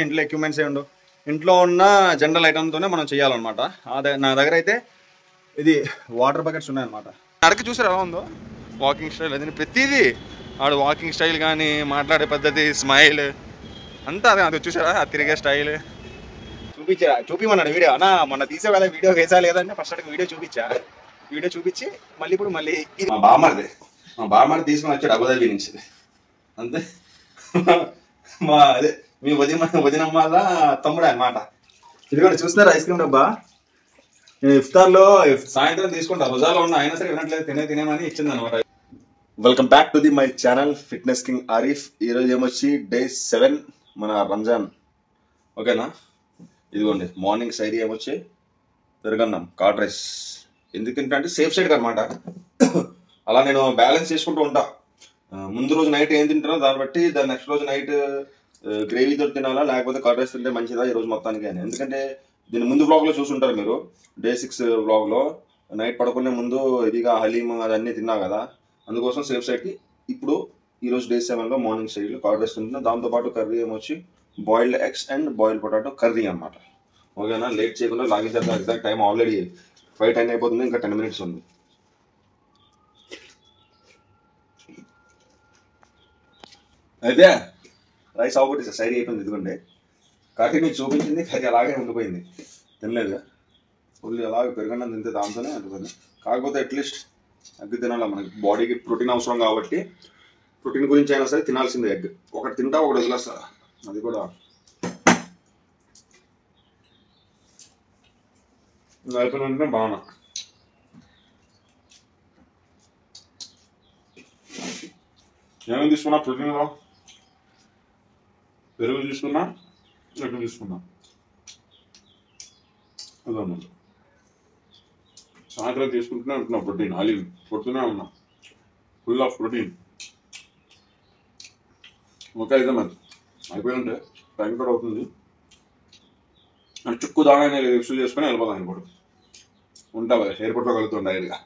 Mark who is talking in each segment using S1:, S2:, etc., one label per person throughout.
S1: ఇంట్లో ఎక్విప్మెంట్స్ ఏ ఉండవు. ఇంట్లో ఉన్న జనరల్ ఐటమ్తోనే మనం చేయాలన్నమాట. నా దగ్గర అయితే ఇది వాటర్ బకెట్స్ ఉన్నాయన్నమాట. నడక చూసారు ఎలా ఉందో, వాకింగ్ స్టైల్ అది ప్రతిదీ ఆడు వాకింగ్ స్టైల్ కానీ మాట్లాడే పద్ధతి స్మైల్ అంతా అది చూసారా, అది తిరిగే స్టైల్ చూపిమన్నాడు వీడియో. అన్నా మొన్న తీసే కదా వీడియో వేసా లేదంటే ఫస్ట్ వీడియో చూపించి మళ్ళీ మా బామ్మది తీసుకొని వచ్చాడు అబుదాబి నుంచి అంతే. అదే మీ వదినమ్మాల తమ్ముడే అనమాట. ఇదిగోండి చూస్తున్నారు ఐస్ క్రీమ్ డబ్బా. నేను ఇఫ్తార్లో సాయంత్రం తీసుకుంటా, రోజాలో ఉన్న అయినా సరే వినట్లేదు తినేమని ఇచ్చింది అనమాట. Welcome back to the my channel fitness king Arif. ఈరోజు ఏమొచ్చి డే 7 మన రంజాన్, ఓకేనా. ఇదిగోండి మార్నింగ్ సైడ్ ఏమొచ్చి పెరుగన్నం కార్డ్ రైస్. ఎందుకంటే సేఫ్ సైడ్ అనమాట. అలా నేను బ్యాలెన్స్ చేసుకుంటూ ఉంటా. ముందు రోజు నైట్ ఏం తింటానో దాన్ని బట్టి దాని నెక్స్ట్ రోజు నైట్ గ్రేవీతో తినాలా లేకపోతే కర్డ్ రైస్ తింటే మంచిదా ఈ రోజు మొత్తానికి అని. ఎందుకంటే దీని ముందు వ్లాగ్లో చూసుంటారు మీరు, డే 6 వ్లాగ్లో నైట్ పడుకునే ముందు ఇదిగా హలీమ్ అదన్నీ తిన్నా కదా, అందుకోసం సేఫ్ సైడ్కి ఇప్పుడు ఈరోజు డే 7లో మార్నింగ్ సైడ్లో కర్డ్ రైస్ తింటున్నా. దాంతోపాటు కర్రీ ఏమొచ్చి boiled eggs and boiled potato curry అనమాట. ఓకేనా, లేట్ చేయకుండా లాగిన్ చేద్దాం. ఎగ్జాక్ట్ టైం ఆల్రెడీ 5:10 అయిపోతుంది, ఇంకా 10 minutes ఉంది. అయితే రైస్ అవగొట్టి సైడ్ అయిపోయింది. ఇదిగోండి కర్రీ మీకు చూపించింది, కర్రీ అలాగే ఉండిపోయింది, తినలేదు. ఫుల్ అలాగే పెరుగన్నం తింటే దాంతోనే అనుకుంది. కాకపోతే అట్లీస్ట్ ఎగ్ తినాలి, మనకి బాడీకి ప్రోటీన్ అవసరం కాబట్టి ప్రోటీన్ గురించి అయినా సరే తినాల్సిందే. ఎగ్ ఒకటి తింటా ఒకటి వదిలేస్తా, అది కూడా అయిపోయిన బాగా. ఏమేమి తీసుకున్నా ప్రోటీన్లో? పెరుగు తీసుకున్నా, ఎగ్ తీసుకున్నా. అదన్నమాట సాయంత్రం తీసుకుంటూనే ఉంటున్నా ప్రోటీన్, ఆలివ్ కొడుతూనే ఉన్నా, ఫుల్ ఆఫ్ ప్రోటీన్. ఓకే అయితే మరి అయిపోయిందంటే టైం కూడా అవుతుంది. అని చుక్కు దాగానే రిక్షలు చేసుకుని వెళ్ళిపోతాం. ఎయిర్పోర్ట్ ఉంటా కదా, ఎయిర్పోర్ట్లో కలుగుతాం డైరెక్ట్గా.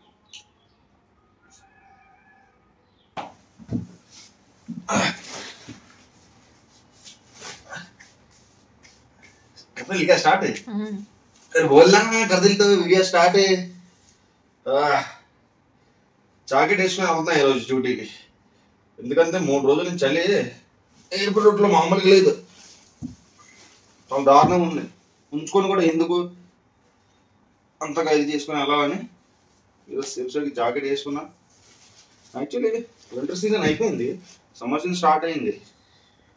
S1: स्टार्ट है फिर बोलना कर दिल तो वीडियो स्टार्ट है. జాకెట్ వేసుకుని వెళ్తున్నా ఈరోజు డ్యూటీకి. ఎందుకంటే 3 రోజుల నుంచి చలి ఎయిర్పోర్ట్లో మామూలుగా లేదు, చాలా దారుణంగా ఉంది. ఉంచుకొని కూడా ఎందుకు అంతగా ఇది చేసుకుని వెళ్ళాలని ఈరోజు సేఫ్సైడ్కి జాకెట్ వేసుకున్నా. యాక్చువల్లీ వింటర్ సీజన్ అయిపోయింది, సమ్మర్ సీజన్ స్టార్ట్ అయింది.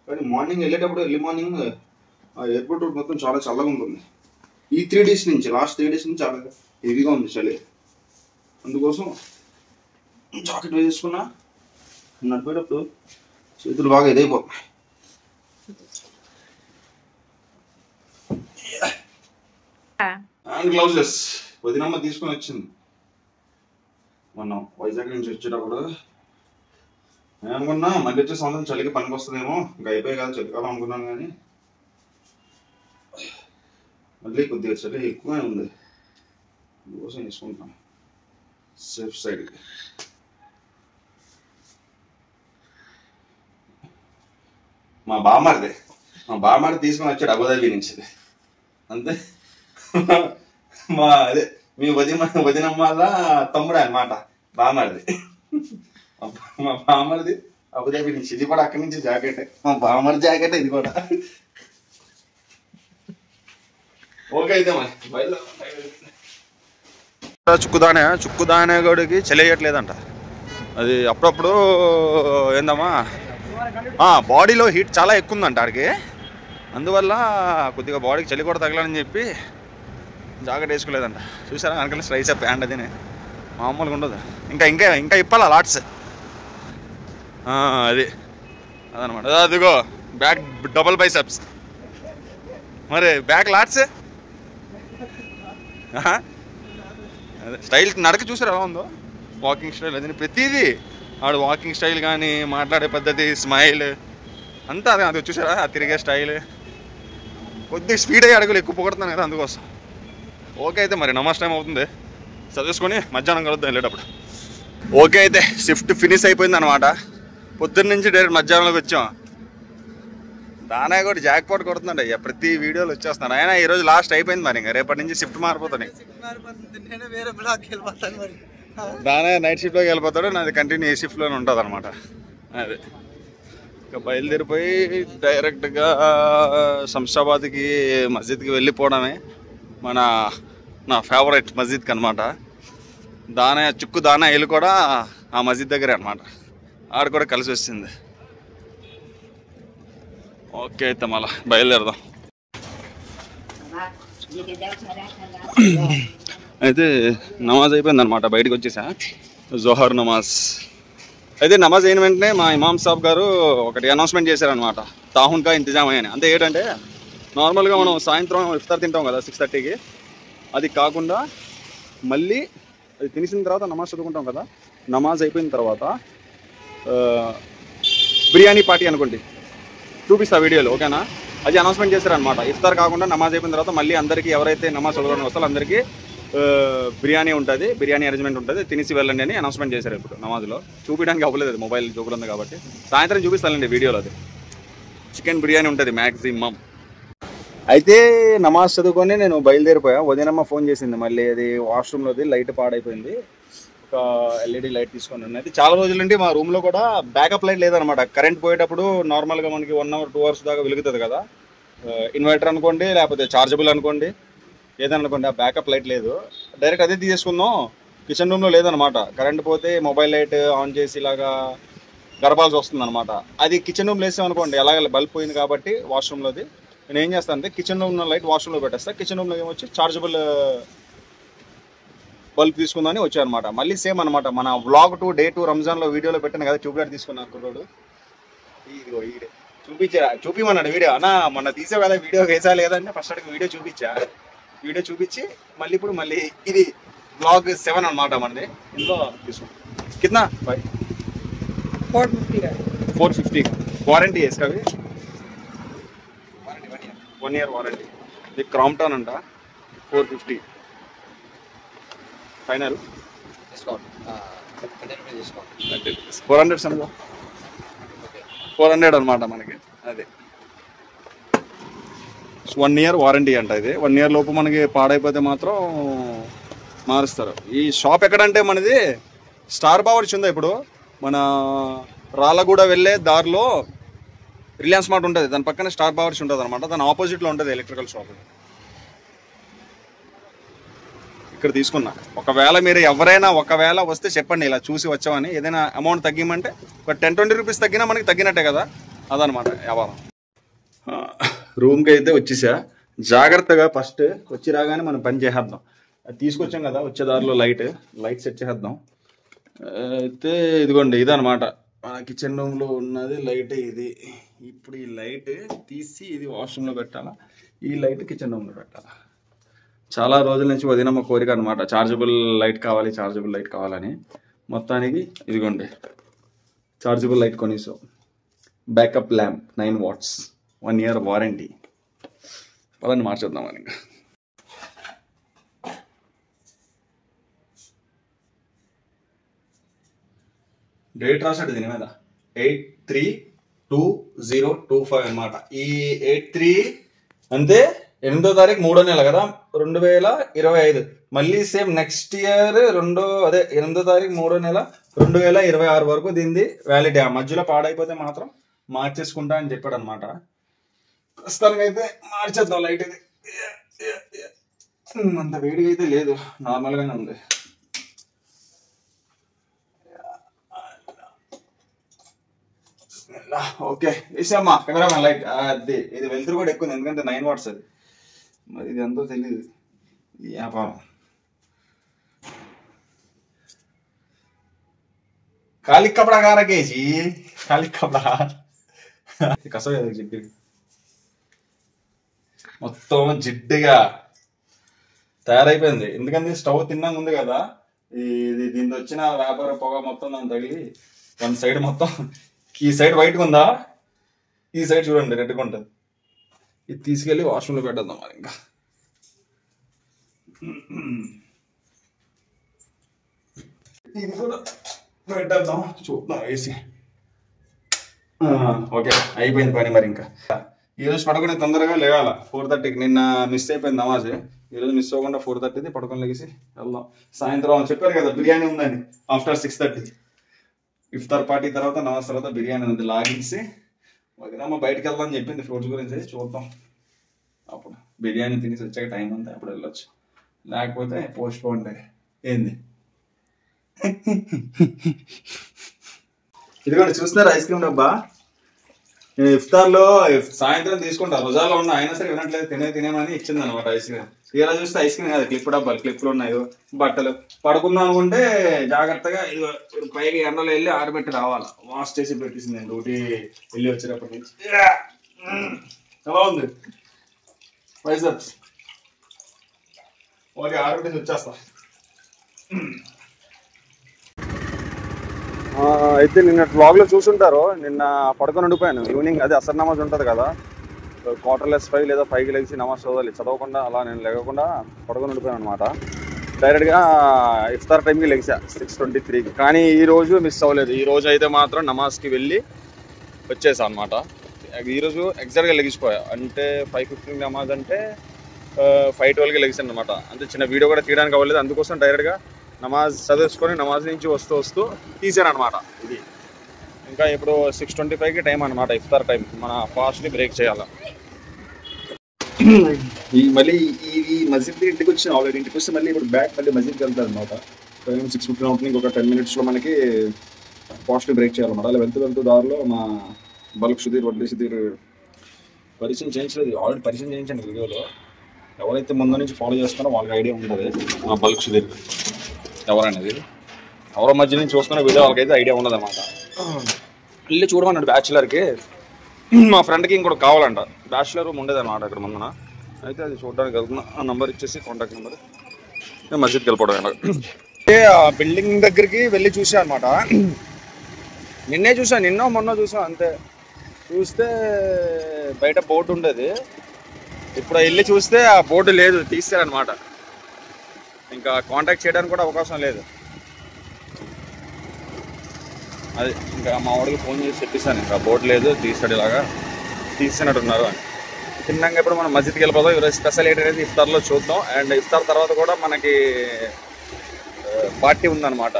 S1: కానీ మార్నింగ్ వెళ్ళేటప్పుడు ఎర్లీ మార్నింగ్ ఆ ఎయిర్పోర్ట్ రోడ్ మొత్తం చాలా చల్లగా ఉంటుంది. ఈ 3 days నుంచి, లాస్ట్ 3 days నుంచి చాలా హెవీగా ఉంది చలి. అందుకోసం జాకెట్ వేసుకున్నా. నడిపేటప్పుడు చేతులు బాగా ఇదైపోతున్నాయి. హ్యాండ్ గ్లౌజెస్ వదినమ్మ తీసుకొని వచ్చింది మొన్న వైజాగ్ నుంచి వచ్చేటప్పుడు. నేను అనుకున్నా మళ్ళీ వచ్చే సంవత్సరం చలికి పనికి వస్తుందేమో, ఇంకా అయిపోయి కదా చలికాలం అనుకున్నాను. కానీ మళ్ళీ కొద్దిగా చలి ఎక్కువనే ఉంది, అందుకోసం తీసుకుంటున్నాను సేఫ్ సైడ్. మా బామ్మది తీసుకొని వచ్చాడు అబుదాబి నుంచి అంతే. అదే మీ వదినమ్మాల తమ్ముడే అనమాట బామ్మది. మా బామ్మది అబుదాబి నుంచి, ఇది కూడా అక్కడి నుంచి జాకెట్, మా బామ్మది జాకెట్ ఇది కూడా. ఓకే అయితే మరి చుక్కుదానే గడికి చెలేయట్లేదంట. అది అప్పుడప్పుడు ఏందమ్మా బాడీలో హీట్ చాలా ఎక్కువ ఉందంట ఆడికి, అందువల్ల కొద్దిగా బాడీకి చలి కూడా తగలని చెప్పి జాకెట్ వేసుకోలేదంట. చూసారా వెనకాల స్ట్రైస్ ప్యాంట్, అదినే మామూలుగా ఉండదు. ఇంకా ఇప్పాలా లాట్స్, అది అదనమాట. అదిగో బ్యాక్ డబుల్ బైసెప్స్, మరి బ్యాక్ లాట్స్. అదే స్టైల్ నడక చూసారు ఎలా ఉందో, వాకింగ్ స్టైల్ అది ప్రతిదీ ఆడు వాకింగ్ స్టైల్ కానీ మాట్లాడే పద్ధతి స్మైల్ అంతా అది చూసారా, అది తిరిగే స్టైల్. కొద్దిగా స్పీడ్ అయ్యి అడుగులు ఎక్కువ పొగడుతున్నాను కదా, అందుకోసం. ఓకే అయితే మరి నమాజ్ టైం అవుతుంది, చదివేసుకొని మధ్యాహ్నం కలుద్దాం వెళ్ళేటప్పుడు. ఓకే అయితే షిఫ్ట్ ఫినిష్ అయిపోయింది అనమాట. పొద్దున్న నుంచి డైరెక్ట్ మధ్యాహ్నంలోకి వచ్చాం. దానయ్య కూడా జాక్ పాట్ కొడుతున్నాడు అయ్యా, ప్రతి వీడియోలు వచ్చేస్తున్నాను. అయినా ఈ రోజు లాస్ట్ అయిపోయింది మరి, ఇంకా రేపటి నుంచి షిఫ్ట్ మారిపోతాను. దానయ్య నైట్ షిఫ్ట్లోకి వెళ్ళిపోతాడు, నాది కంటిన్యూ ఏ షిఫ్ట్లోనే ఉంటుంది అనమాట. అదే ఇంకా బయలుదేరిపోయి డైరెక్ట్గా శంషాబాద్కి మస్జిద్కి వెళ్ళిపోవడమే. నా ఫేవరెట్ మస్జిద్కి అనమాట. చుక్కు దానయ్యలు కూడా ఆ మస్జిద్ దగ్గరే అనమాట. ఆడ కూడా కలిసి వచ్చింది. ఓకే అయితే మళ్ళా బయలుదేరదాం. అయితే నమాజ్ అయిపోయింది అనమాట, బయటకు వచ్చేసా. జోహర్ నమాజ్ అయితే నమాజ్ అయిన వెంటనే మా ఇమామ్ సాబ్ గారు ఒకటి అనౌన్స్మెంట్ చేశారనమాట, తాహున్ కా ఇంతజామ్ అని. అంటే ఏంటంటే నార్మల్గా మనం సాయంత్రం ఇఫ్తార్ తింటాం కదా 6:30కి, అది కాకుండా మళ్ళీ అది తినేసిన తర్వాత నమాజ్ చదువుకుంటాం కదా, నమాజ్ అయిపోయిన తర్వాత బిర్యానీ పార్టీ అనుకోండి, చూపిస్తా వీడియోలో, ఓకేనా? అది అనౌన్స్మెంట్ చేశారనమాట. ఇఫ్తార్ కాకుండా నమాజ్ అయిపోయిన తర్వాత మళ్ళీ అందరికీ ఎవరైతే నమాజ్ చదవడానికి వస్తారో అందరికీ బిర్యానీ ఉంటుంది, బిర్యానీ అరేంజ్మెంట్ ఉంటుంది, తినేసి వెళ్ళండి అని అనౌన్స్మెంట్ చేశారు. ఇప్పుడు నమాజ్లో చూపించడానికి అవ్వలేదు, మొబైల్ జోకులు ఉంది కాబట్టి. సాయంత్రం చూపిస్తానండి వీడియోలో. అది చికెన్ బిర్యానీ ఉంటుంది మ్యాక్సిమం. అయితే నమాజ్ చదువుకొని నేను బయలుదేరిపోయా. వదినమ్మ ఫోన్ చేసింది మళ్ళీ, అది వాష్రూమ్లోది లైట్ పాడైపోయింది, ఒక ఎల్ఈడి లైట్ తీసుకొని ఉన్నది. చాలా రోజుల నుండి మా రూమ్లో కూడా బ్యాకప్ లైట్ లేదనమాట. కరెంట్ పోయేటప్పుడు నార్మల్గా మనకి 1 అవర్ 2 అవర్స్ దాకా వెలుగుతుంది కదా, ఇన్వర్టర్ అనుకోండి లేకపోతే చార్జబుల్ అనుకోండి, ఏదైనా అనుకోండి, ఆ బ్యాకప్ లైట్ లేదు. డైరెక్ట్ అదే తీసేసుకుందాం. కిచెన్ రూమ్లో లేదనమాట. కరెంట్ పోతే మొబైల్ లైట్ ఆన్ చేసి ఇలాగా గడపాల్సి వస్తుంది అనమాట. అది కిచెన్ రూమ్లో వేసామనుకోండి, అలాగే బల్బ్ పోయింది కాబట్టి వాష్రూమ్లోది, నేను ఏం చేస్తాను అంటే కిచెన్ రూమ్ లైట్ వాష్రూమ్లో పెట్టేస్తా. కిచెన్ రూమ్లో ఏమొచ్చి చార్జబుల్ బల్బ్ తీసుకుందామని వచ్చాయన్నమాట. మళ్ళీ సేమ్ అనమాట, మన వ్లాగ్ 2 డే 2 రంజాన్లో వీడియోలో పెట్టాను కదా, ట్యూబ్లైట్ తీసుకున్నా కుర్రోడు. ఇదిగో ఈడే చూపిమన్నాడు వీడియో. అన్న మొన్న తీసావు కదా వీడియో, వేసా లేదంటే ఫస్ట్ అడిగి వీడియో చూపించా. వీడియో చూపించి మళ్ళీ ఇప్పుడు మళ్ళీ ఇది వ్లాగ్ 7 అనమాట మనది. ఇందులో తీసుకున్నాం. కిतना भाई? 450 వారంటీ వేసుకో. 1 year వారంటీ. ఇది క్రాంప్టన్ అంట. 450 ఫైనల్ డిస్కౌంట్. 400 సమో 400 అనమాట మనకి. అదే 1 year వారంటీ అంట. ఇది 1 year లోపు మనకి పాడైపోతే మాత్రం మారుస్తారు. ఈ షాప్ ఎక్కడంటే మనది స్టార్ పవర్స్ ఉందా, ఇప్పుడు మన రాళ్ళగూడ వెళ్ళే దారిలో రిలయన్స్ మార్ట్ ఉంటుంది, దాని పక్కన స్టార్ పవర్స్ ఉంటుంది అనమాట. దాని ఆపోజిట్లో ఉంటుంది ఎలక్ట్రికల్ షాప్. ఇక్కడ తీసుకున్నా. ఒకవేళ మీరు ఎవరైనా వస్తే చెప్పండి, ఇలా చూసి వచ్చామని. ఏదైనా అమౌంట్ తగ్గిమంటే ఒక 10-20 రూపీస్ తగ్గినా మనకి తగ్గినట్టే కదా, అదనమాట వ్యాపారం. రూమ్కి అయితే వచ్చేసా. జాగ్రత్తగా ఫస్ట్ వచ్చి రాగానే మనం పని చేసేద్దాం. అది తీసుకొచ్చాం కదా, వచ్చే దారిలో లైట్ సెట్ చేద్దాం. అయితే ఇదిగోండి, ఇదనమాట మన కిచెన్ రూమ్లో ఉన్నది లైట్. ఇది ఇప్పుడు ఈ లైట్ తీసి ఇది వాష్రూమ్లో పెట్టాలా, ఈ లైట్ కిచెన్ రూమ్లో పెట్టాలా. చాలా రోజుల నుంచి వదినమ్మ కోరిక అనమాట, చార్జబుల్ లైట్ కావాలని. మొత్తానికి ఇదిగోండి చార్జబుల్ లైట్ కొనేసాం. Backup lamp 9 watts, 1 year warranty. పదండి మార్చేద్దామని. ఇంకా డేట్ రాసాడు దీని మీద 832025 అనమాట. ఈ 83 అంతే 8వ తారీఖు 3వ నెల కదా, 2025. మళ్ళీ సేమ్ నెక్స్ట్ ఇయర్ 8వ తారీఖు 3వ నెల 2026 వరకు దీనిది వ్యాలిటీ. ఆ మధ్యలో పాడైపోతే మాత్రం మార్చేసుకుంటా అని చెప్పాడు అనమాట. ప్రస్తుతానికి అయితే మార్చేద్దాం. లైట్ ఇది అంత వేడిగా అయితే లేదు, నార్మల్గానే ఉంది. ఓకే వేసామ్మా కెమెరామెన్ లైట్. అది ఇది వెళ్తురు కూడా ఎక్కువ, ఎందుకంటే 9 watts అది. మరి ఇది ఎంతో తెలియదు వ్యాపారం. ఖాళీ కపడా గారా కేజీ, ఖాళీ కపడా కస జిడ్డు, మొత్తం జిడ్డుగా తయారైపోయింది. ఎందుకంటే స్టవ్ తిన్నా ఉంది కదా, ఇది దీంతో వచ్చిన వ్యాపార పొగ మొత్తం దాన్ని తగిలి 1 side మొత్తం, ఈ సైడ్ వైట్గా ఉందా, ఈ సైడ్ చూడండి రెడ్గా ఉంటుంది. ఇది తీసుకెళ్ళి వాష్రూమ్లో పెట్టేద్దాం మరి. ఇంకా ఇది కూడా పెట్టేద్దాం, చూద్దాం వేసి. ఓకే అయిపోయింది పని మరి. ఇంకా ఈరోజు పడుకునే తొందరగా లేవాల 4:30కి. నిన్న మిస్ అయిపోయింది నమాజ్. ఈరోజు మిస్ అవ్వకుండా 4:30ది పడుకొని లెగిసి వెళ్దాం. సాయంత్రం చెప్పారు కదా బిర్యానీ ఉందని. ఆఫ్టర్ 6:30 ఇఫ్తార్ పార్టీ తర్వాత నమాజ్ తర్వాత బిర్యానీ ఉంది. లాగించి వదినమ్మ బయటకు వెళ్దామని చెప్పింది ఫ్రూట్స్ గురించి. చూద్దాం, అప్పుడు బిర్యానీ తినేసి వచ్చాక టైం అంతా అప్పుడు వెళ్ళొచ్చు. లేకపోతే పోస్ట్ పోన్ ఏంది. ఇదిగోండి చూస్తున్నారు ఐస్ క్రీమ్ డబ్బా. ఇఫ్తార్లో సాయంత్రం తీసుకుంటా. రోజాలో ఉన్న అయినా సరే వినట్లేదు. తినేమని ఇచ్చింది అనమాట ఐస్ క్రీమ్. తీరా చూస్తే ఐస్ క్రీమ్ కాదు, క్లిప్ డబ్బాలు. క్లిప్లు ఉన్నాయి, బట్టలు. పడుకుందాం అనుకుంటే జాగ్రత్తగా పైకి ఎండలో వెళ్ళి ఆరబెట్టి రావాలి. వాష్ చేసి పెట్టేసింది నేను డ్యూటీ వెళ్ళి వచ్చేటప్పటి నుంచి. ఎలా ఉంది వైజాగ్స్? ఓకే, ఆరబెట్టేసి వచ్చేస్తా. అయితే నిన్న వ్లాగ్లో చూసుంటారు, నిన్న పడుకొని ఉండిపోయాను. ఈవినింగ్ అదే అసర్ నమాజ్ ఉంటుంది కదా, 4:45 లేదా 5కి లెగిసి నమాజ్ చదవకుండా అలా నేను లేకుండా పడుకొని ఉండిపోయాను అనమాట. డైరెక్ట్గా ఇఫ్తార్ టైంకి లెగిసా 6:23కి. కానీ ఈరోజు మిస్ అవ్వలేదు. ఈరోజు అయితే మాత్రం నమాజ్కి వెళ్ళి వచ్చేసా అనమాట. ఈరోజు ఎగ్జాక్ట్గా లెగిసిపోయా. అంటే 5:15 నమాజ్ అంటే 5:12కి లెగిసాను అనమాట. అంటే చిన్న వీడియో కూడా తీయడానికి అవ్వలేదు. అందుకోసం డైరెక్ట్గా నమాజ్ చదివేసుకొని నమాజ్ నుంచి వస్తూ తీసాను అనమాట. ఇది ఇంకా ఇప్పుడు 6:25కి టైం అనమాట, ఇఫ్తార్ టైం. మన ఫాస్ట్ని బ్రేక్ చేయాలి. మళ్ళీ ఈ మస్జిద్ ఇంటికి వచ్చిన ఆల్రెడీ. ఇంటికి వస్తే మళ్ళీ ఇప్పుడు బ్యాక్ మళ్ళీ మస్జిద్కి వెళ్తారు అనమాట. 6:15 అవుతుంది. ఇంకొక 10 minutesలో మనకి ఫాస్ట్ని బ్రేక్ చేయాలన్నమాట. అలా వెళ్తూ దారిలో మా బల్క్ సుధీర్ పరిచయం చేయించలేదు. ఆల్రెడీ పరిచయం చేయించండి వీడియోలో. ఎవరైతే ముందు నుంచి ఫాలో చేస్తారో వాళ్ళకి ఐడియా ఉంటుంది. మా బల్క్ సుధీర్ ఎవరనేది, ఎవరో మధ్య నుంచి చూస్తున్న వీడియో వాళ్ళకైతే ఐడియా ఉండదు అనమాట. వెళ్ళి చూడమన్నాడు బ్యాచులర్కి. మా ఫ్రెండ్కి ఇంకోటి కావాలంట. బ్యాచులర్ రూమ్ ఉండేది అనమాట అక్కడ ముందున. అయితే అది చూడడానికి వెళ్తున్నా. ఆ నెంబర్ ఇచ్చేసి కాంటాక్ట్ నెంబర్ నేను మస్జిద్కి వెళ్ళిపోవడం. అంటే ఆ బిల్డింగ్ దగ్గరికి వెళ్ళి చూసా అనమాట. నిన్నే చూసా, మొన్న చూసా అంతే. చూస్తే బయట బోర్డు ఉండేది. ఇప్పుడు వెళ్ళి చూస్తే ఆ బోర్డు లేదు, తీస్తారనమాట. ఇంకా కాంటాక్ట్ చేయడానికి కూడా అవకాశం లేదు. అది ఇంకా మా వాడికి ఫోన్ చేసి చెప్పిస్తాను, ఇంకా బోర్డు లేదు, తీస్తాడు, ఇలాగా తీసినట్టున్నారు అని. తిన్నాక ఇప్పుడు మనం మస్జిద్కి వెళ్ళిపోతాం. ఈరోజు స్పెషల్ ఏంటనేది ఇఫ్తార్లో చూద్దాం. అండ్ ఇఫ్తార్ తర్వాత కూడా మనకి పార్టీ ఉందన్నమాట,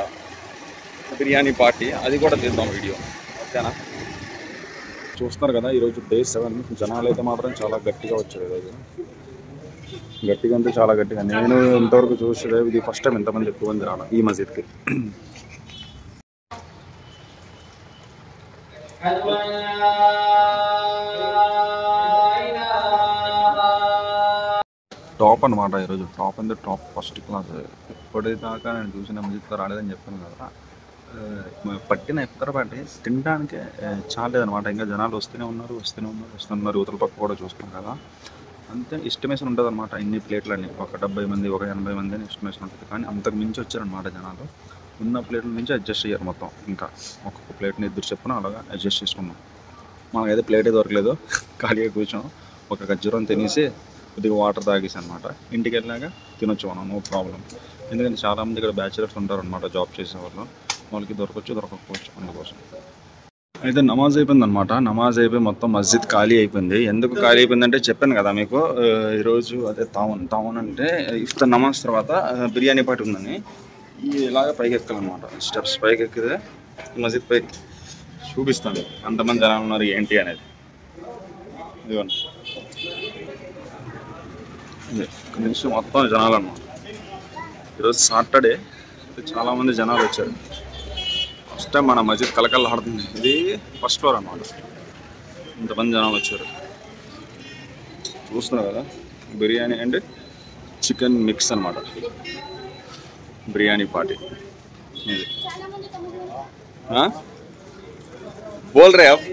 S1: బిర్యానీ పార్టీ. అది కూడా తీద్దాం వీడియో, ఓకేనా? చూస్తున్నారు కదా, ఈరోజు Day 7. జనాలు అయితే మాత్రం చాలా గట్టిగా వచ్చారు ఈరోజు. గట్టిగా అంటే చాలా గట్టిగా. నేను ఇంతవరకు చూస్తే ఇది ఫస్ట్ టైం ఎంతమంది ఎక్కువ మంది రావడం ఈ మస్జిద్కి. టాప్ అనమాట ఈరోజు. టాప్ అంటే టాప్, ఫస్ట్ క్లాస్. ఇప్పటిదాకా నేను చూసిన మస్జిద్తో రాలేదని చెప్పాను కదా. పట్టిన ఇఫ్తార్ పార్టీ తినడానికే చాలేదనమాట. ఇంకా జనాలు వస్తూనే ఉన్నారు. యువతల పక్క కూడా చూస్తాం కదా, అంతే ఎస్టిమేషన్ ఉంటుంది అనమాట. ఇన్ని ప్లేట్లన్నీ ఒక 70 మంది, ఒక 80 మంది అని ఎస్టిమేషన్ ఉంటుంది. కానీ అంతకు మించి వచ్చారనమాట జనాలు. ఉన్న ప్లేట్ల నుంచి అడ్జస్ట్ అయ్యారు మొత్తం. ఇంకా ఒక్కొక్క ప్లేట్ని ఇద్దరు చెప్పున అలాగా అడ్జస్ట్ చేసుకున్నాం. మనకైతే ప్లేటే దొరకలేదు, ఖాళీగా కూర్చోం. ఒక ఖర్జూరం తినేసి కొద్దిగా వాటర్ తాగేసి అనమాట. ఇంటికి వెళ్ళాక తినొచ్చు మనం, నో ప్రాబ్లం. ఎందుకంటే చాలామంది ఇక్కడ బ్యాచులర్స్ ఉంటారు అనమాట, జాబ్ చేసేవాళ్ళు. వాళ్ళకి దొరకకపోవచ్చు అందుకోసం. అయితే నమాజ్ అయిపోయింది అనమాట. నమాజ్ అయిపోయి మొత్తం మస్జిద్ ఖాళీ అయిపోయింది. ఎందుకు ఖాళీ అయిపోయిందంటే చెప్పాను కదా మీకు, ఈరోజు అదే తావన్ అంటే ఇఫ్తార్ నమాజ్ తర్వాత బిర్యానీ పార్టీ ఉందని. ఇలాగ పైకి ఎక్కాలన్నమాట. స్టెప్స్ పైకి ఎక్కితే మస్జిద్ పైకి చూపిస్తాను అంతమంది జనాలు ఉన్నారు ఏంటి అనేది. ఇదిగోండి, ఇక్కడ నుంచి మొత్తం జనాలు అన్నమాట. ఈరోజు సాటర్డే, చాలామంది జనాలు వచ్చారు. ఫస్ట్ టైం మన మస్జిద్ కలకల్లాడుతుంది. ఇది ఫస్ట్ ఫ్లోర్ అన్నమాట. ఇంతమంది జనాలు వచ్చారు. చూస్తున్నారు కదా, బిర్యానీ అండ్ చికెన్ మిక్స్ అనమాట. బిర్యానీ పార్టీ ఇది. బోల్ రే అబ్,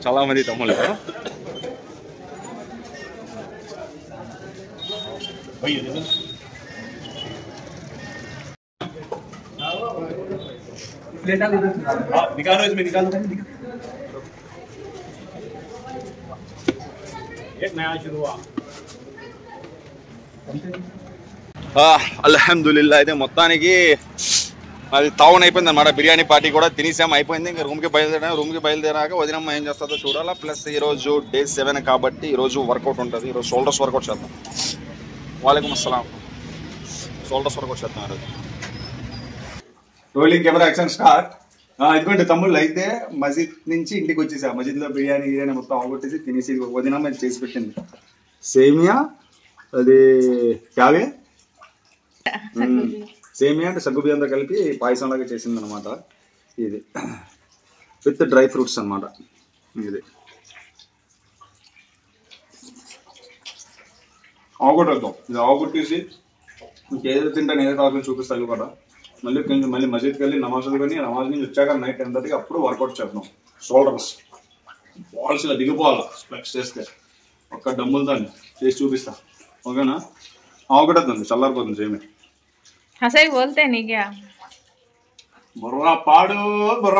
S1: చాలా మంది తమ్ముళ్ళు. निकालो इसमें, निकालो एक नया शुरुआत. అల్హమ్దులిల్లా. అయితే మొత్తానికి అది తావున్ అయిపోయింది అనమాట. బిర్యానీ పార్టీ కూడా తినేసాం, అయిపోయింది. ఇంకా రూమ్కి బయలుదేరాక వదినమ్మ ఏం చేస్తుందో చూడాలా. ప్లస్ ఈరోజు డే 7 కాబట్టి ఈరోజు వర్కౌట్ ఉంటుంది. ఈరోజు షోల్డర్స్ వర్కౌట్ చేద్దాం. వాలేకుమ్ అస్సలాం. షోల్డర్స్ వర్కౌట్ చేద్దాం ఈరోజు. Rolling camera action start. ఇదిగోండి తమ్ముళ్ళు, అయితే మసీద్ నుంచి ఇంటికి వచ్చేసా. మసీద్లో బిర్యానీ మొత్తం ఆగొట్టేసి తినేసి వదినమ్మ చేసి పెట్టింది సేమియా. అది క్యావే సేమియా అంటే సగ్గు బియ్యంతో కలిపి పాయసం లాగా చేసింది అనమాట. ఇది విత్ డ్రై ఫ్రూట్స్ అనమాట. ఇది ఆగొట్టేద్దాం. ఇది ఆగొట్టేసి ఇంకేదో తింటాను, ఏదైతే ఆకులు చూపిస్తాను కదా. మళ్ళీ మసీద్కి వెళ్ళి నమాజ్ చదువుకొని, నమాజ్ నుంచి వచ్చాక నైట్ 10:30కి అప్పుడు వర్కౌట్ చేద్దాం. షోల్డర్స్ బాల్స్ ఇలా దిగిపోవాలా ఫ్లెక్స్ చేస్తే. ఒక్క డమ్ములు దాన్ని చేసి చూపిస్తా, ఓకేనా? ఆగొట్టేద్దాం, చల్లారిపోతుంది సేమే.
S2: हंसाई बोलते नहीं क्या?
S1: బుర్రా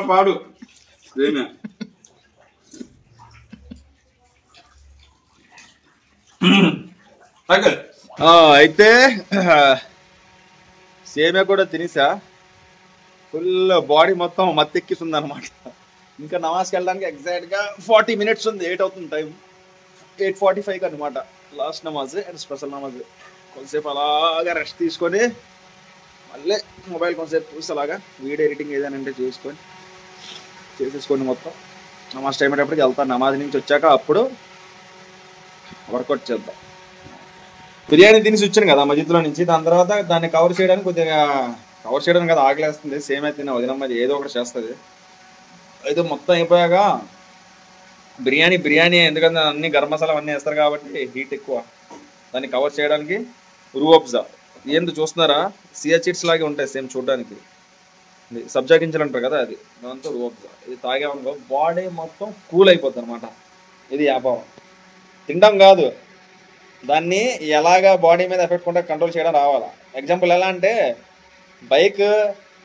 S1: పాడు సేమే. అయితే సేమే కూడా తినేసా. ఫుల్ బాడీ మొత్తం మత్తెక్కిస్తుంది అనమాట. ఇంకా నమాజ్కి వెళ్ళడానికి ఎగ్జాక్ట్గా 40 మినిట్స్ ఉంది. 8 అవుతుంది టైం. 8:45 అనమాట లాస్ట్ నమాజ్ అండ్ స్పెషల్ నమాజ్. కొంతసేపు అలాగా రెస్ట్ తీసుకొని మళ్ళీ మొబైల్ కొంతసేపు చూసి అలాగా వీడియో ఎడిటింగ్ ఏదైనా అంటే చేసేసుకోండి. మొత్తం నమాజ్ టైం అయ్యేటప్పటికి వెళ్తాను. నమాజ్ నుంచి వచ్చాక అప్పుడు వర్కౌట్ చేద్దాం. బిర్యానీ తినేసి వచ్చాను కదా మధ్యలో నుంచి. దాని తర్వాత దాన్ని కవర్ చేయడానికి కదా ఆకలేస్తుంది. సేమ్ అయితే తిన్న వదినమ్మ ఏదో ఒకటి చేస్తుంది. అయితే మొత్తం అయిపోయాక బిర్యానీ ఎందుకంటే అన్ని గరం మసాలా అన్నీ వేస్తారు కాబట్టి హీట్ ఎక్కువ. దాన్ని కవర్ చేయడానికి రూఅబ్జా ఏంది చూస్తున్నారా, సియా చిట్స్ లాగే ఉంటాయి సేమ్ చూడడానికి. సబ్జా గింజలు అంటారు కదా, అది దాంతో రూఅబ్జా. ఇది తాగామనుకో బాడీ మొత్తం కూల్ అయిపోద్ది అనమాట. ఇది వ్యాపారం, తినడం కాదు. దాన్ని ఎలాగా బాడీ మీద ఎఫెక్ట్ ఉంటే కంట్రోల్ చేయడం రావాలా. ఎగ్జాంపుల్ ఎలా అంటే బైక్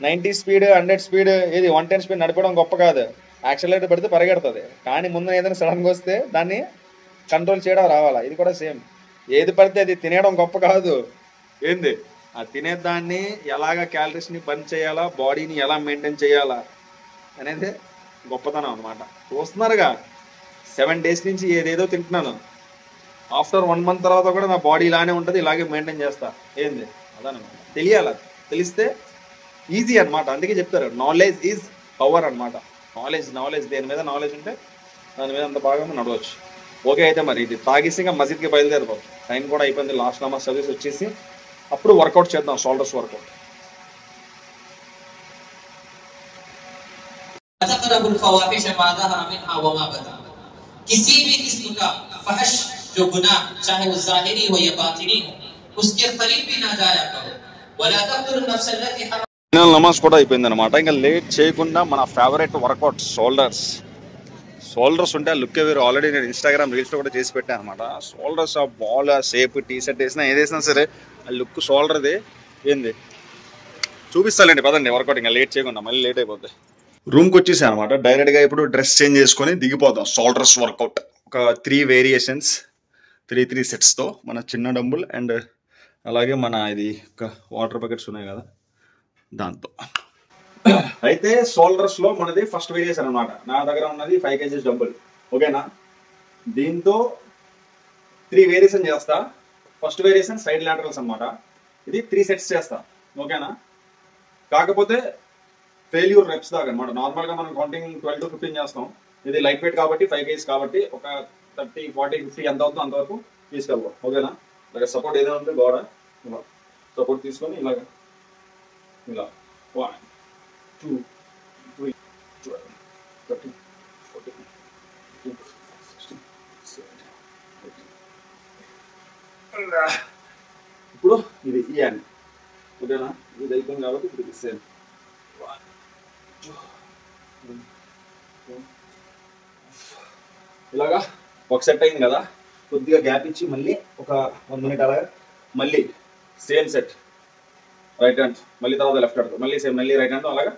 S1: 90 స్పీడ్ 100 స్పీడ్ ఇది 110 స్పీడ్ నడపడం గొప్ప కాదు. యాక్సిలరేటర్ పెడితే పరిగెడుతుంది. కానీ ముందు ఏదైనా సడన్గా వస్తే దాన్ని కంట్రోల్ చేయడం రావాలా. ఇది కూడా సేమ్. ఏది పడితే అది తినేయడం గొప్ప కాదు. ఏంది ఆ తినేదాన్ని ఎలాగ క్యాలరీస్ని బర్న్ చేయాలా, బాడీని ఎలా మెయింటైన్ చేయాలా అనేది గొప్పతనం అనమాట. చూస్తున్నారుగా 7 డేస్ నుంచి ఏదేదో తింటున్నాను. ఆఫ్టర్ 1 మంత్ తర్వాత కూడా నా బాడీ ఇలానే ఉంటుంది, ఇలాగే మెయింటైన్ చేస్తా. ఏంది అదనమాట. తెలియాలి. తెలిస్తే ఈజీ అనమాట. అందుకే చెప్తారు నాలెడ్జ్ ఈజ్ పవర్ అనమాట. నాలెడ్జ్ దేని మీద నాలెడ్జ్ ఉంటే దాని మీద అంత బాగా నడవచ్చు. ఓకే, అయితే మరి ఇది తాగేసి ఇంకా మసీద్కి బయలుదేరుతాం. టైం కూడా అయిపోయింది. లాస్ట్ నమాజ్ సర్వీస్ వచ్చేసి అప్పుడు వర్కౌట్ చేద్దాం, షోల్డర్స్ వర్కౌట్.
S3: किसी भी किस्म का फहश जो गुनाह चाहे वो ज़ाहिरी हो या बातिनी हो उसके करीब भी ना जाया करो. वला तक़तुलु नफ्स अल्लती हरम.
S1: నమాజ్ కూడా అయిపోయింది అనమాట. ఇంకా లేట్ చేయకుండా మన ఫేవరెట్ వర్కౌట్ షోల్డర్స్ ఉంటే ఆ లుక్ వేరు. ఆల్రెడీ నేను ఇన్స్టాగ్రామ్ రీల్స్లో కూడా చేసి పెట్టాను అనమాట. షోల్డర్స్ ఆ బాల్ షేప్ టీ షర్ట్ వేసినా ఏదేసినా సరే ఆ లుక్ షోల్డర్ది ఏంది చూపిస్తానండి. పదండి వర్కౌట్. ఇంకా లేట్ చేయకుండా మళ్ళీ లేట్ అయిపోద్ది. రూమ్కి వచ్చేసాను అనమాట. డైరెక్ట్గా ఇప్పుడు డ్రెస్ చేంజ్ చేసుకొని దిగిపోతాం. షోల్డర్స్ వర్కౌట్ ఒక 3 వేరియేషన్స్ 3 సెట్స్తో మన చిన్న డంబుల్ అండ్ అలాగే మన ఇది ఒక వాటర్ బకెట్స్ ఉన్నాయి కదా దాంతో. అయితే షోల్డర్స్లో మనది ఫస్ట్ వేరియేషన్ అనమాట. నా దగ్గర ఉన్నది 5 kg డంబుల్. ఓకేనా, దీంతో 3 వేరియేషన్ చేస్తా. ఫస్ట్ వేరియేషన్ సైడ్ లాటరల్స్ అనమాట. ఇది 3 సెట్స్ చేస్తా. ఓకేనా, కాకపోతే ఫెయిల్యూర్ రెప్స్ దాకా అనమాట. నార్మల్గా మనం కౌంటింగ్ 12 to 15 చేస్తాం. ఇది లైట్ వెయిట్ కాబట్టి 5 kg కాబట్టి ఒక 30, 40, 50 ఎంత అవుతుందో అంతవరకు తీసుకెళ్తాం. ఓకేనా, ఇలాగ సపోర్ట్ ఏదైనా ఉంటే గోడ ఇలా సపోర్ట్ తీసుకొని ఇలా 1, 2, 3, 12, 13, 14, 15, 16, 17, 18. ఇప్పుడు ఇది ఇవ్వండి. ఓకేనా, ఇది అయిపోయింది కాబట్టి ఇప్పుడు ఇది సేమ్. ఇలాగా ఒక సెట్ అయింది కదా. కొద్దిగా గ్యాప్ ఇచ్చి మళ్ళీ ఒక 1 minute అలాగా మళ్ళీ సేమ్ సెట్ రైట్ హ్యాండ్, మళ్ళీ తర్వాత లెఫ్ట్ హ్యాండ్, మళ్ళీ సేమ్ మళ్ళీ రైట్ హ్యాండ్, అలాగా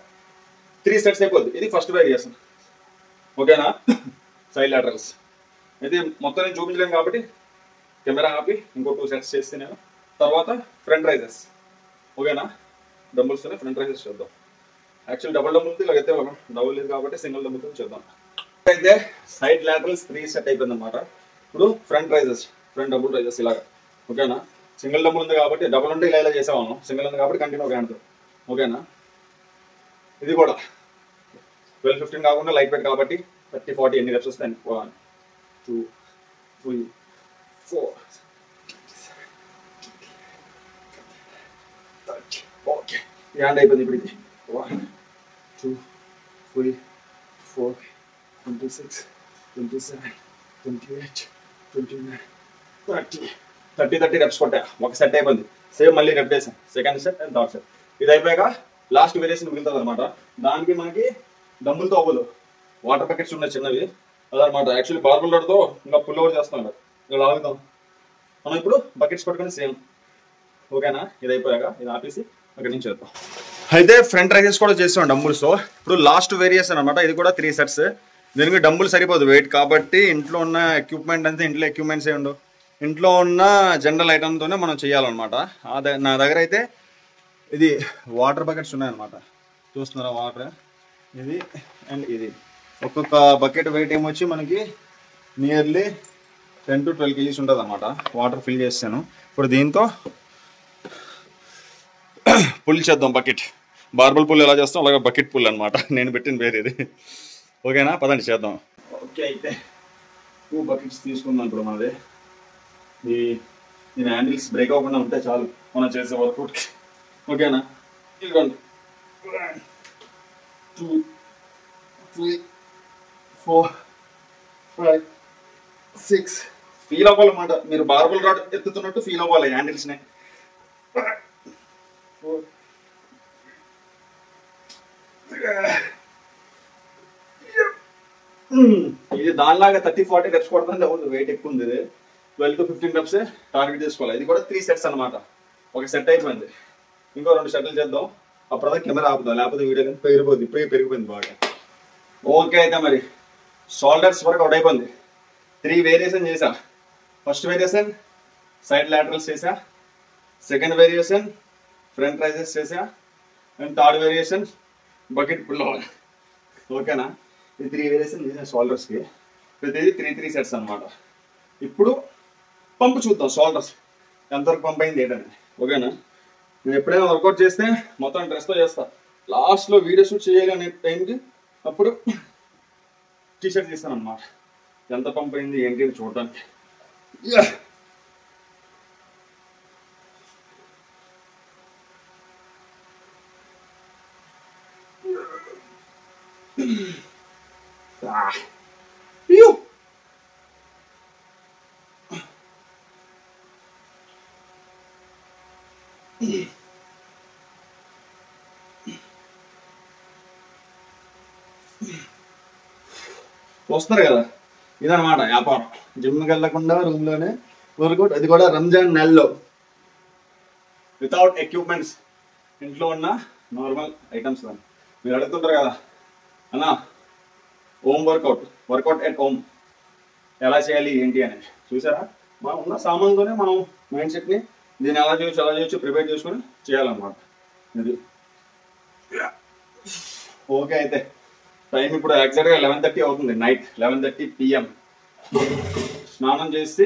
S1: 3 సెట్స్ అయిపోద్ది. ఇది ఫస్ట్ వేరియేషన్. ఓకేనా, సైడ్ లాటరల్స్. ఇది మొత్తం నేను చూపించలేను కాబట్టి కెమెరా ఆపి ఇంకో 2 సెట్స్ చేస్తే నేను తర్వాత ఫ్రంట్ రైజెస్. ఓకేనా, డంబుల్స్తోనే ఫ్రంట్ రైజెస్ చేద్దాం. యాక్చువల్ డబుల్ డంబుల్తో ఇలాగైతే డబుల్ లేదు కాబట్టి సింగిల్ డంబుల్తో చేద్దాం. అయితే సైడ్ లాటరల్స్ 3 సెట్ అయిపోయింది అనమాట. ఇప్పుడు ఫ్రంట్ డబుల్ రైజెస్ ఇలాగా. ఓకేనా, సింగిల్ డంబుల్ ఉంది కాబట్టి డబుల్ ఉంటే ఇలా చేసేవాళ్ళం, సింగిల్ ఉంది కాబట్టి కంటిన్యూ ఒక హ్యాండ్తో. ఓకేనా, ఇది కూడా 12-15 కాకుండా లైట్ వెయిట్ కాబట్టి 30-40 ఎన్ని రెప్స్ వస్తాయి? 1 2 3 4 30. ఓకే, ఈ హ్యాండ్ అయిపోయింది. ఇప్పుడు ఇది 1 2 3 4 26 27 28 29 30 రెప్స్ కొట్టా. ఒక సెట్ అయిపోయింది. సేమ్ మళ్ళీ రెప్ చేసాం, second set and third set. ఇది అయిపోయాక లాస్ట్ వేరియేషన్ మిగులుతుంది అనమాట. దానికి మనకి డంబుల్తో అవ్వదు, వాటర్ బకెట్స్ ఉన్నాయి చిన్నవి అదనమాట. యాక్చువల్లీ బార్బుల్ రాడ్తో ఇంకా పుల్ ఓవర్ చేస్తాం కదా, ఇలా ఆగుతాం మనం. ఇప్పుడు బకెట్స్ పట్టుకొని సేమ్. ఓకేనా, ఇది అయిపోయాక ఇది ఆపేసి అక్కడి నుంచి చేద్దాం. అయితే ఫ్రంట్ రైజెస్ కూడా చేస్తాం డంబుల్స్తో. ఇప్పుడు లాస్ట్ వేరియేషన్ అనమాట. ఇది కూడా 3 సెట్స్. దీనికి డంబుల్ సరిపోదు వెయిట్ కాబట్టి ఇంట్లో ఉన్న ఎక్విప్మెంట్ అంతా, ఇంట్లో ఎక్విప్మెంట్స్ ఏ ఉండవు, ఇంట్లో ఉన్న జనరల్ ఐటమ్తోనే మనం చేయాలన్నమాట. నా దగ్గర అయితే ఇది వాటర్ బకెట్స్ ఉన్నాయన్నమాట. చూస్తున్నారా, వాటర్ ఇది అండ్ ఇది. ఒక్కొక్క బకెట్ వెయిట్ ఏమొచ్చి మనకి నియర్లీ 10 to 12 kgs ఉంటుంది అనమాట. వాటర్ ఫిల్ చేస్తాను. ఇప్పుడు దీంతో పుల్ చేద్దాం. బకెట్ బార్బుల్ పుల్ ఎలా చేస్తాం అలాగే బకెట్ పుల్ అనమాట. నేను పెట్టిన పేరు ఇది. ఓకేనా, పదండి చేద్దాం. ఓకే, అయితే 2 బకెట్స్ తీసుకుందాం ఇప్పుడు మనది. దీని హ్యాండిల్స్ బ్రేక్ అవ్వకుండా ఉంటే చాలు మనం చేసే వర్కౌట్కి. ఓకేనా, ఇదిగోండి 1 2 3 4 5 6. ఫీల్ అవ్వాలన్నమాట. మీరు బార్బుల్ రాడ్ ఎత్తుతున్నట్టు ఫీల్ అవ్వాలి హ్యాండిల్స్ని. 4 ఇది దానిలాగా 30-40 రెప్స్ కొడుతుంది. అవును, వెయిట్ ఎక్కువ ఉంది. ఇది 12 to 15 రెప్స్ టార్గెట్ చేసుకోవాలి. ఇది కూడా 3 సెట్స్ అనమాట. ఒక సెట్ అయిపోయింది, ఇంకో 2 సెట్లు చేద్దాం. అప్పుడదా కెమెరా ఆపుదాం, లేకపోతే వీడియో కానీ పెరిగిపోద్ది. ఇప్పుడే పెరిగిపోయింది బాగా. ఓకే, అయితే మరి షోల్డర్స్ వరకు అవుట్ అయిపోయింది. 3 వేరియేషన్ చేసా. ఫస్ట్ వేరియేషన్ సైడ్ లాటరల్స్ చేసా, సెకండ్ వేరియేషన్ ఫ్రంట్ రైజెస్ చేసా, and third variation bucket pull over. ఓకేనా, ఈ 3 వేరియేషన్ చేసా షోల్డర్స్కి. ప్రతిదీ 3 సెట్స్ అనమాట. ఇప్పుడు పంపు చూద్దాం, షోల్డర్స్ ఎంతవరకు పంప్ అయింది ఏంటని. ఓకేనా, నేను ఎప్పుడైనా వర్కౌట్ చేస్తే మొత్తం డ్రెస్తో చేస్తా. లాస్ట్లో వీడియో షూట్ చేయాలి అనే టైంకి అప్పుడు టీషర్ట్ తీస్తాను అన్నమాట. ఎంత పంప్ అయింది ఏంటి అని చూడటానికి. వస్తున్నారు కదా, ఇదనమాట వ్యాపారం. జిమ్కి వెళ్ళకుండా రూమ్లోనే వర్కౌట్. అది కూడా రంజాన్ నెలలో వితౌట్ ఎక్విప్మెంట్స్, ఇంట్లో ఉన్న నార్మల్ ఐటమ్స్. మీరు అడుగుతుంటారు కదా అన్నా హోమ్ వర్కౌట్ ఎట్ హోమ్ ఎలా చేయాలి ఏంటి అనేది. చూసారా, మనం ఉన్న సామాన్తోనే మనం మైండ్ సెట్ని దీన్ని ఎలా చేయొచ్చు ప్రిపేర్ చేసుకొని చేయాలన్నమాట. ఇది ఓకే. అయితే టైం ఇప్పుడు ఎగ్జాక్ట్గా 11:30 అవుతుంది. Night 11:30 PM. స్నానం చేసి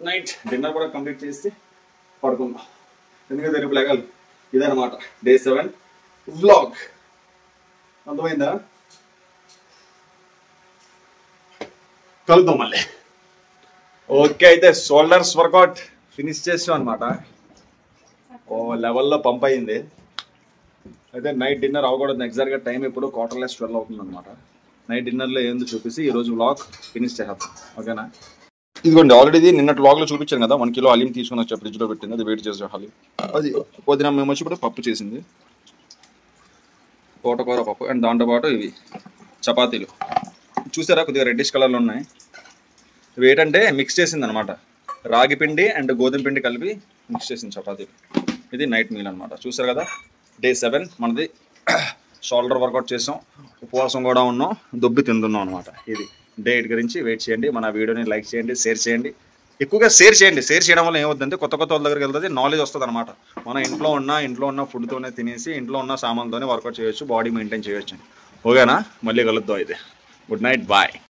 S1: నైట్ డిన్నర్ కూడా కంప్లీట్ చేసి పడుకుందాం. ఎందుకంటే రేపు లెగాలి. ఇదనమాట Day 7 వ్లాగ్. అర్థమైందా? కలుద్దాం మళ్ళీ. ఓకే, అయితే షోల్డర్స్ వర్కౌట్ ఫినిష్ చేసాం అనమాట. ఓ లెవెల్లో పంప్ అయింది. అయితే నైట్ డిన్నర్ అవ్వకూడదు. ఎగ్జాక్ట్గా టైం ఇప్పుడు 12:15 అవుతుంది అనమాట. నైట్ డిన్నర్లో ఏందో చూపిస్తే ఈరోజు వ్లాగ్ ఫినిష్ చేసేస్తాం. ఓకేనా, ఇదిగోండి ఆల్రెడీ నిన్నటి వ్లాగ్లో చూపించాను కదా, 1 kilo హలీం తీసుకొని వచ్చి ఫ్రిడ్జ్లో పెట్టింది. అది వెయిట్ చేసే హలీం. అది వదిన మేము వచ్చి ఇప్పుడు పప్పు చేసింది, తోటకూర పప్పు. అండ్ దాంతోపాటు ఇవి చపాతీలు. చూసారా, కొద్దిగా రెడ్డిష్ కలర్లో ఉన్నాయి. ఇవి ఏంటంటే మిక్స్ చేసింది అనమాట. రాగి పిండి అండ్ గోధుమ పిండి కలిపి మిక్స్ చేసింది చపాతీలు. ఇది నైట్ మీల్ అనమాట. చూసారు కదా, Day 7 మనది. షోల్డర్ వర్కౌట్ చేసాం, ఉపవాసం కూడా ఉన్నాం, దొబ్బి తింటున్నాం అనమాట. ఇది డే 8 గురించి వెయిట్ చేయండి. మన వీడియోని లైక్ చేయండి, షేర్ చేయండి, ఎక్కువగా షేర్ చేయండి. షేర్ చేయడం వల్ల ఏమవుతుందంటే కొత్త వాళ్ళ దగ్గరికి వెళ్తుంది, నాలెడ్జ్ వస్తుంది అనమాట. మనం ఇంట్లో ఉన్న ఫుడ్తోనే తినేసి ఇంట్లో ఉన్న సామాన్తోనే వర్కౌట్ చేయొచ్చు, బాడీ మెయింటైన్ చేయొచ్చు. ఓకేనా? మళ్ళీ కలుద్దాం అయితే. Good night, bye.